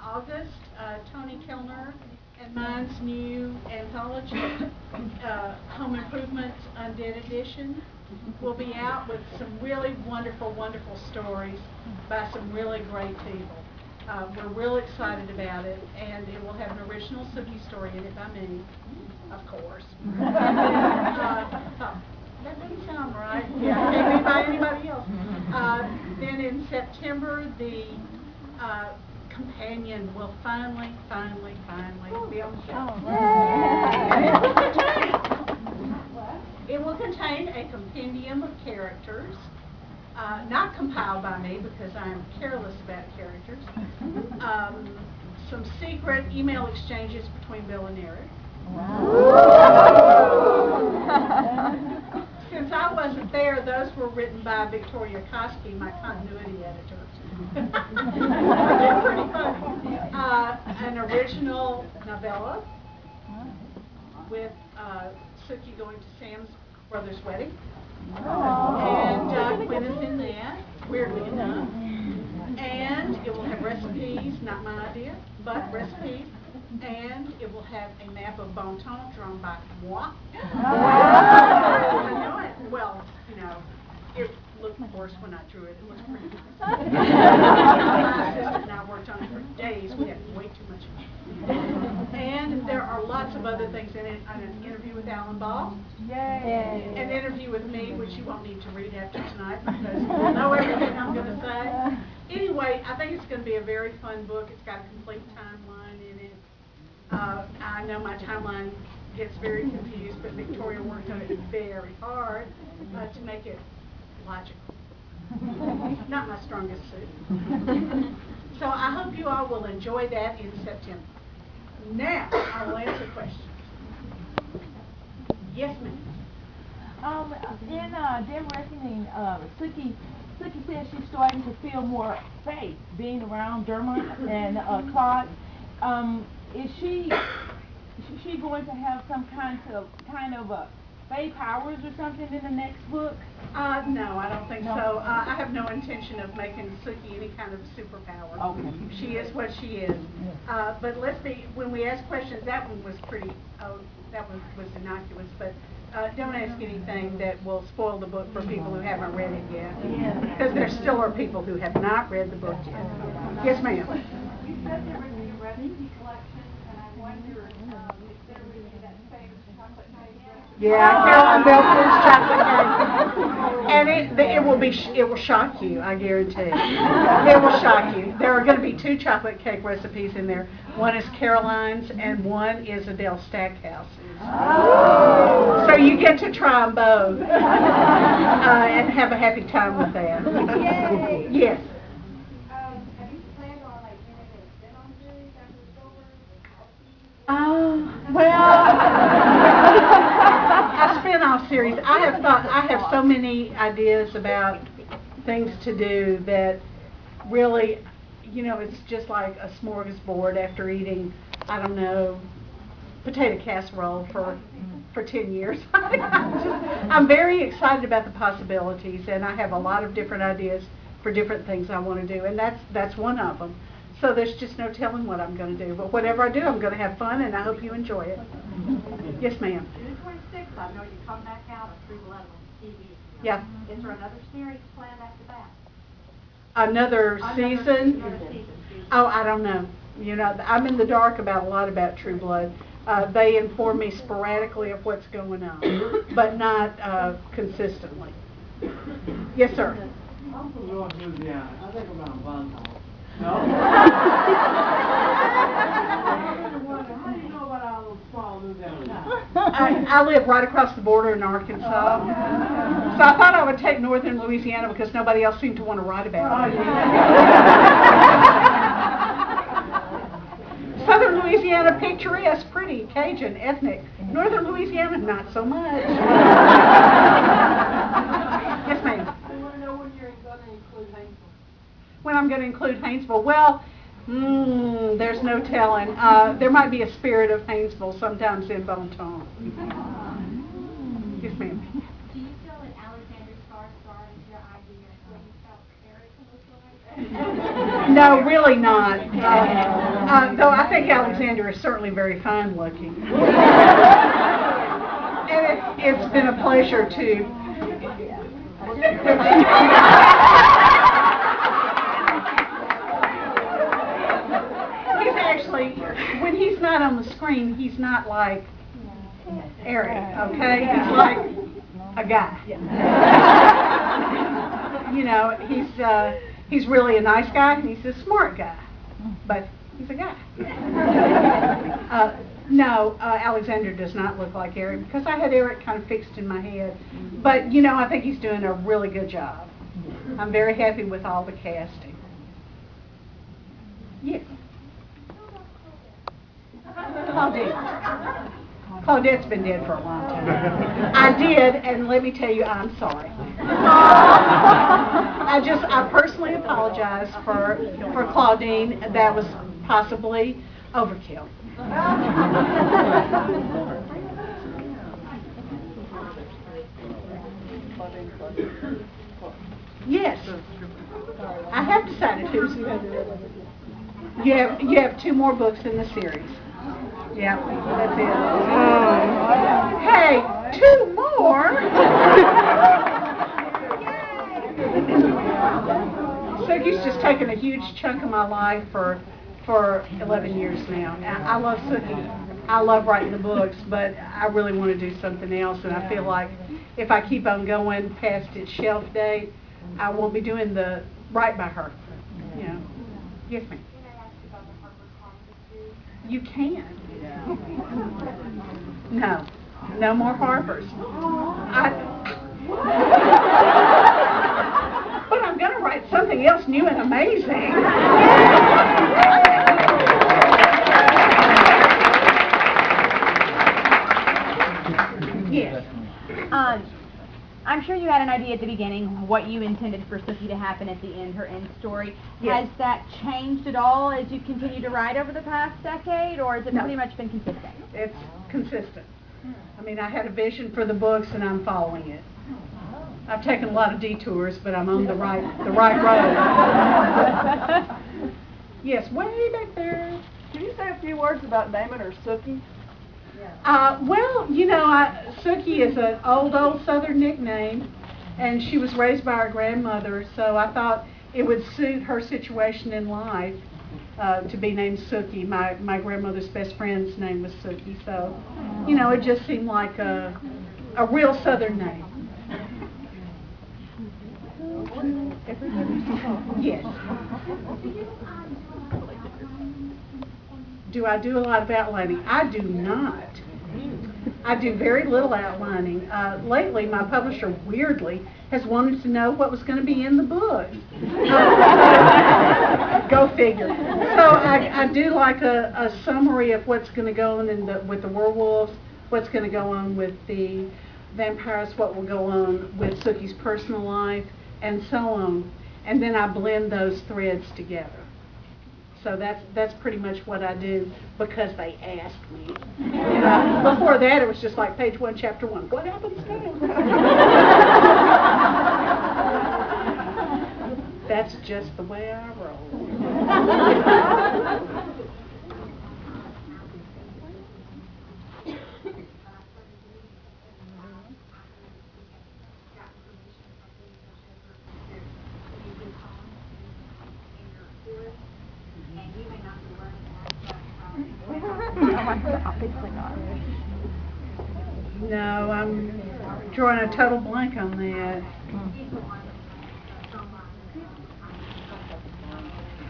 August, Tony Kellner and mine's new anthology, Home Improvement Undead Edition, will be out with some really wonderful, wonderful stories by some really great people. We're real excited about it, and it will have an original Sookie story in it by me, of course. And then, that doesn't sound right. Yeah, it can't be by anybody else. Then in September, the companion will finally be on the shelf. It will contain a compendium of characters, not compiled by me because I am careless about characters. Some secret email exchanges between Bill and Eric. Since I wasn't there, those were written by Victoria Koski, my continuity editor. They're pretty funny. An original novella with Sookie going to Sam's brother's wedding. And Quinn is in that, weirdly enough. And it will have recipes, not my idea, but recipes. And it will have a map of Bon Ton drawn by moi. I know it. Well, you know, it looked worse when I drew it. It looks pretty nice. My assistant and I worked on it for days. We had way too much fun. And there are lots of other things in it. An interview with Alan Ball. Yay. An interview with me, which you won't need to read after tonight because you'll know everything I'm going to say. Anyway, I think it's going to be a very fun book. It's got a complete timeline in it. I know my timeline gets very confused, but Victoria worked on it very hard to make it logical. Not my strongest suit. So I hope you all will enjoy that in September. Now, I will answer questions. Yes, ma'am. In Dem Reckoning, Sookie says she's starting to feel more safe being around Dermot and Claude. Is she going to have some kind of Fae powers or something in the next book? No, I don't think so. I have no intention of making Sookie any kind of superpower. Okay. She is what she is. But when we ask questions, that one was that one was innocuous, but don't ask anything that will spoil the book for people who haven't read it yet. Because there still are people who have not read the book yet. Yes, ma'am. You said there was a recipe collection, and I wonder if there would be that famous chocolate cake recipe. Yeah, Caroline Belford's chocolate cake. And it will shock you, I guarantee. It will shock you. There are going to be 2 chocolate cake recipes in there. One is Caroline's and one is Adele Stackhouse's. Oh. So you get to try them both and have a happy time with that. Yay. Yes. A spin-off series. I have so many ideas about things to do that really, you know, it's just like a smorgasbord after eating, I don't know, potato casserole for 10 years. I'm very excited about the possibilities, and I have a lot of different ideas for different things I want to do, and that's one of them. So there's just no telling what I'm going to do. But whatever I do, I'm going to have fun, and I hope you enjoy it. Yes, ma'am. June 26th, I know you come back out of 311 TV. Yeah. Is there another series planned after that? Another season? Another season. Oh, I don't know. You know, I'm in the dark about a lot about True Blood. They inform me sporadically of what's going on, but not consistently. Yes, sir. I'm from North Louisiana. I think around Bon Ton. No? How do you know about all those small Louisiana towns? I live right across the border in Arkansas. So I thought I would take northern Louisiana because nobody else seemed to want to write about it. Southern Louisiana, picturesque, pretty, Cajun, ethnic. Northern Louisiana, not so much. Yes, ma'am. I want to know when you're going to include Haynesville. When I'm going to include Haynesville, well, there's no telling. There might be a spirit of Haynesville sometimes in Bon Ton. Yes, ma'am. Do you feel that Alexander Skarsgård is your idea of what you felt Eric looked like? No, really not. Though I think Alexander is certainly very fine looking. And it's been a pleasure to. He's actually, when he's not on the screen, he's not like Eric, okay? He's like a guy. You know, he's really a nice guy and he's a smart guy, but he's a guy. No, Alexander does not look like Eric because I had Eric kind of fixed in my head. But, you know, I think he's doing a really good job. I'm very happy with all the casting. Yes. Claudette's been dead for a long time. I did, and let me tell you, I'm sorry. I personally apologize for Claudine. That was possibly overkill. Yes. I have decided who's going to do it. You have 2 more books in the series. Yeah, that's it. Hey, 2 more? Sookie's just taken a huge chunk of my life for 11 years now. I love Sookie. I love writing the books, but I really want to do something else, and I feel like if I keep on going past its shelf date, I won't be doing the right by her. You know. Yes, ma'am. You can. No. No more Harpers. But I'm going to write something else new and amazing. Yes. I'm sure you had an idea at the beginning what you intended for Sookie to happen at the end, her end story. Yes. Has that changed at all as you continue to write over the past decade, or has it pretty much been consistent? It's consistent. I mean, I had a vision for the books, and I'm following it. I've taken a lot of detours, but I'm on the right road. Yes, way back there. Can you say a few words about naming her Sookie? Well, you know, Sookie is an old Southern nickname, and she was raised by her grandmother, so I thought it would suit her situation in life to be named Sookie. My grandmother's best friend's name was Sookie, so, you know, it just seemed like a real Southern name. Yes. Do I do a lot of outlining? I do not. I do very little outlining. Lately, my publisher, weirdly, has wanted to know what was going to be in the book. Go figure. So I do like a summary of what's going to go on with the werewolves, what's going to go on with the vampires, what will go on with Sookie's personal life, and so on. And then I blend those threads together. So that's pretty much what I do because they asked me. Before that, it was just like page 1, chapter 1. What happens now? That's just the way I roll. No, I'm drawing a total blank on that.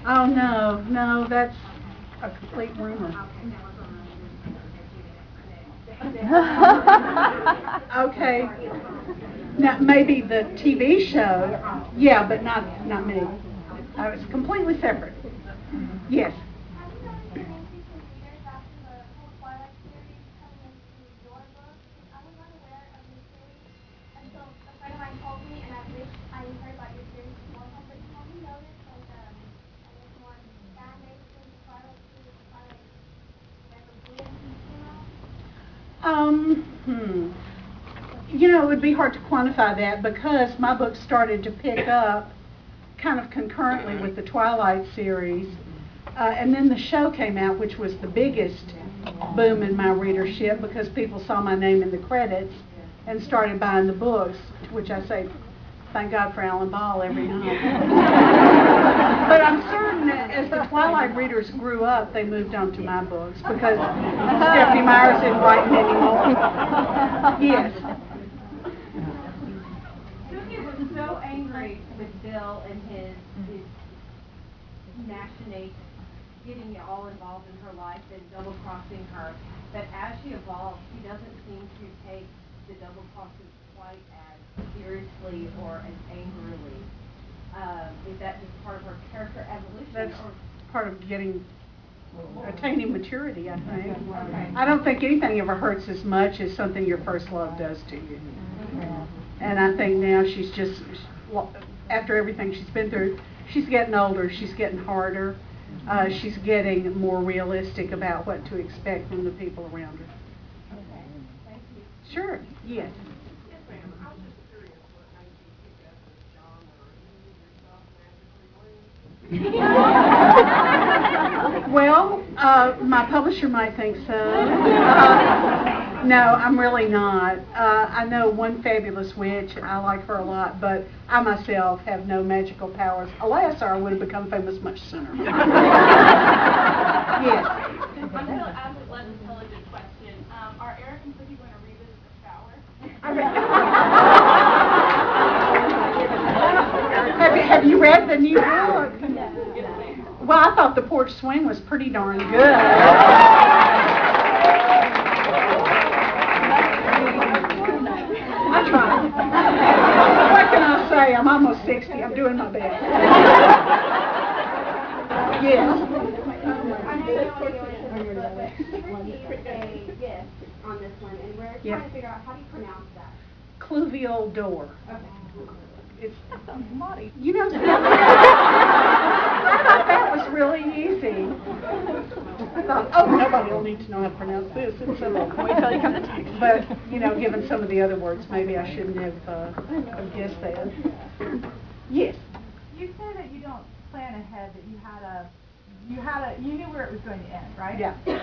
Oh, no, that's a complete rumor. Okay. Now, maybe the TV show, yeah, but not me. It's completely separate. Yes. You know, it would be hard to quantify that because my book started to pick up kind of concurrently with the Twilight series. And then the show came out, which was the biggest boom in my readership because people saw my name in the credits and started buying the books, to which I say, thank God for Alan Ball every night. But I'm certain that as the Twilight readers grew up, they moved on to my books because Stephanie Myers didn't write them anymore. Yes. Suki was so angry with Bill and his machinations, getting all involved in her life and double-crossing her, that as she evolves, she doesn't seem to take the double crosses quite as seriously or as angrily. Is that just part of her character evolution? That's part of attaining maturity, I think. I don't think anything ever hurts as much as something your first love does to you. And I think now she's just, after everything she's been through, she's getting older, she's getting harder, she's getting more realistic about what to expect from the people around her. Okay, thank you. Sure, yes. Yes, ma'am. I was just curious what made you pick up this genre. You yourself magically Well, my publisher might think so. No, I'm really not. I know one fabulous witch. I like her a lot, but I myself have no magical powers. Alas, or I would have become famous much sooner. Yes. I'm going to ask a less intelligent question. Are Eric and Cookie going to revisit the shower? Have you read the new book? Well, I thought the porch swing was pretty darn good. I tried. What can I say? I'm almost 60. I'm doing my best. Yes. I know you don't want to go into this, but Ricky is a guest on this one, and we're trying to figure out how do you pronounce that? Cluvial door. Okay. It's, That sounds naughty. you know, I thought that was really easy. I thought, oh, nobody will need to know how to pronounce this. It's so wait till you come to text. But, you know, given some of the other words, maybe I shouldn't have guessed that. Yes. You say that you don't plan ahead, that you knew where it was going to end, right? Yeah. Did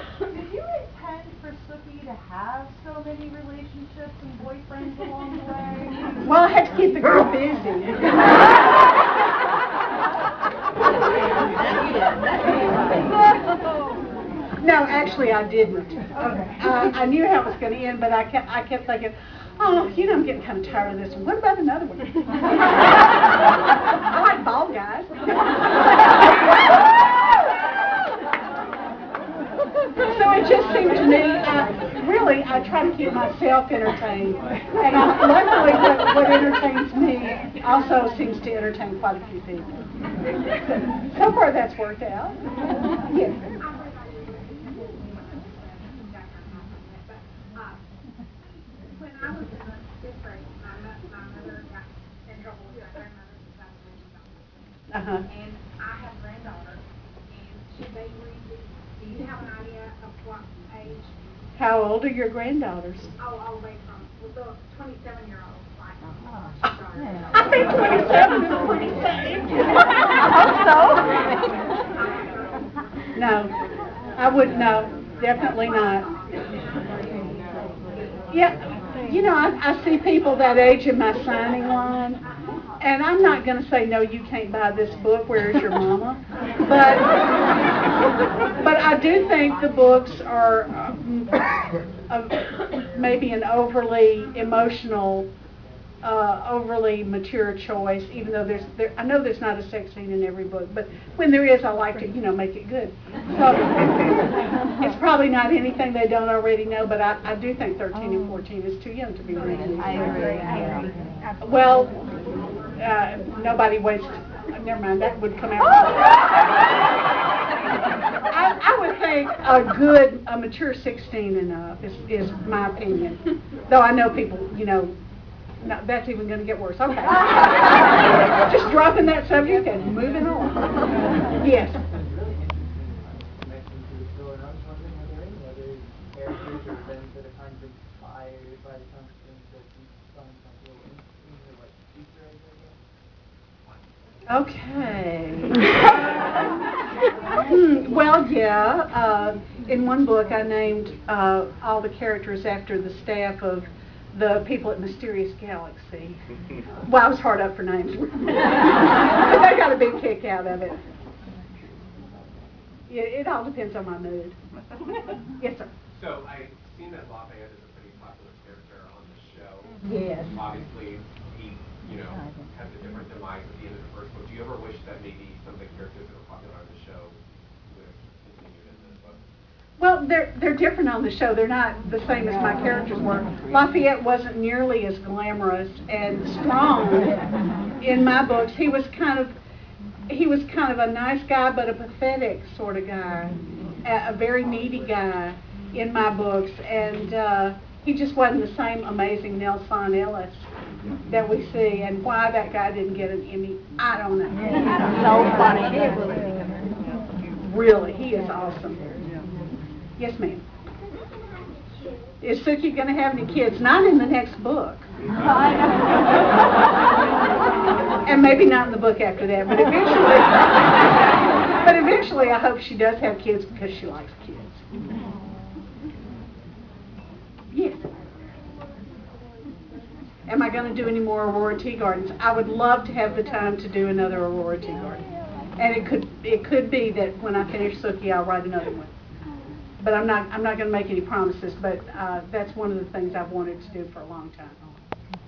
you intend for Sookie to have so many relationships and boyfriends along the way? Well, I had to keep the girl busy. No, actually, I didn't. I knew how it was going to end, but I kept thinking, oh, you know, I'm getting kind of tired of this one. What about another one? I like bald guys. So it just seemed to me, really, I try to keep myself entertained. And luckily, what entertains me also seems to entertain quite a few people. So far, that's worked out. Yes. When I was in the fifth grade, my mother got in trouble with my grandmother because I was raising daughters. And I have a granddaughter, and should they read these? Do you have an idea of what age? How old are your granddaughters? All the way from the 27-year-old. I think 27 is pretty safe. I hope so. No, I wouldn't. No, definitely not. Yeah, you know, I see people that age in my signing line, and I'm not going to say, no, you can't buy this book, where is your mama? But I do think the books are maybe an overly emotional, overly mature choice, even though I know there's not a sex scene in every book, but when there is, I like to, you know, make it good. So it's probably not anything they don't already know, but I do think 13 and 14 is too young to be reading. I agree. Well, nobody waits. Never mind, that would come out. I would think a mature 16 and up is my opinion. Though I know people, you know, no, that's even going to get worse. Okay. Just dropping that subject and moving on. Yes. Okay. Well, yeah. In one book, I named all the characters after the staff of the people at Mysterious Galaxy. Well, I was hard up for names. But they got a big kick out of it. Yeah, it all depends on my mood. Yes, sir. So I've seen that Lafayette is a pretty popular character on the show. Yes. Obviously, he, has a different demise at the end of the first book. Do you ever wish that maybe some of the characters that are popular on the show would have continued in this book? Well, they're different on the show. They're not the same as my characters were. Lafayette wasn't nearly as glamorous and strong in my books. He was kind of a nice guy, but a pathetic sort of guy, a very needy guy in my books, and he just wasn't the same amazing Nelson Ellis that we see. And why that guy didn't get an Emmy, I don't know. So funny. Really, he is awesome. Yes, ma'am. Is Suki going to have any kids? Not in the next book. And maybe not in the book after that, but eventually I hope she does have kids because she likes kids. Yes. Am I going to do any more Aurora Tea Gardens? I would love to have the time to do another Aurora Tea Garden. And it could be that when I finish Suki, I'll write another one. But I'm not going to make any promises, but that's one of the things I've wanted to do for a long time.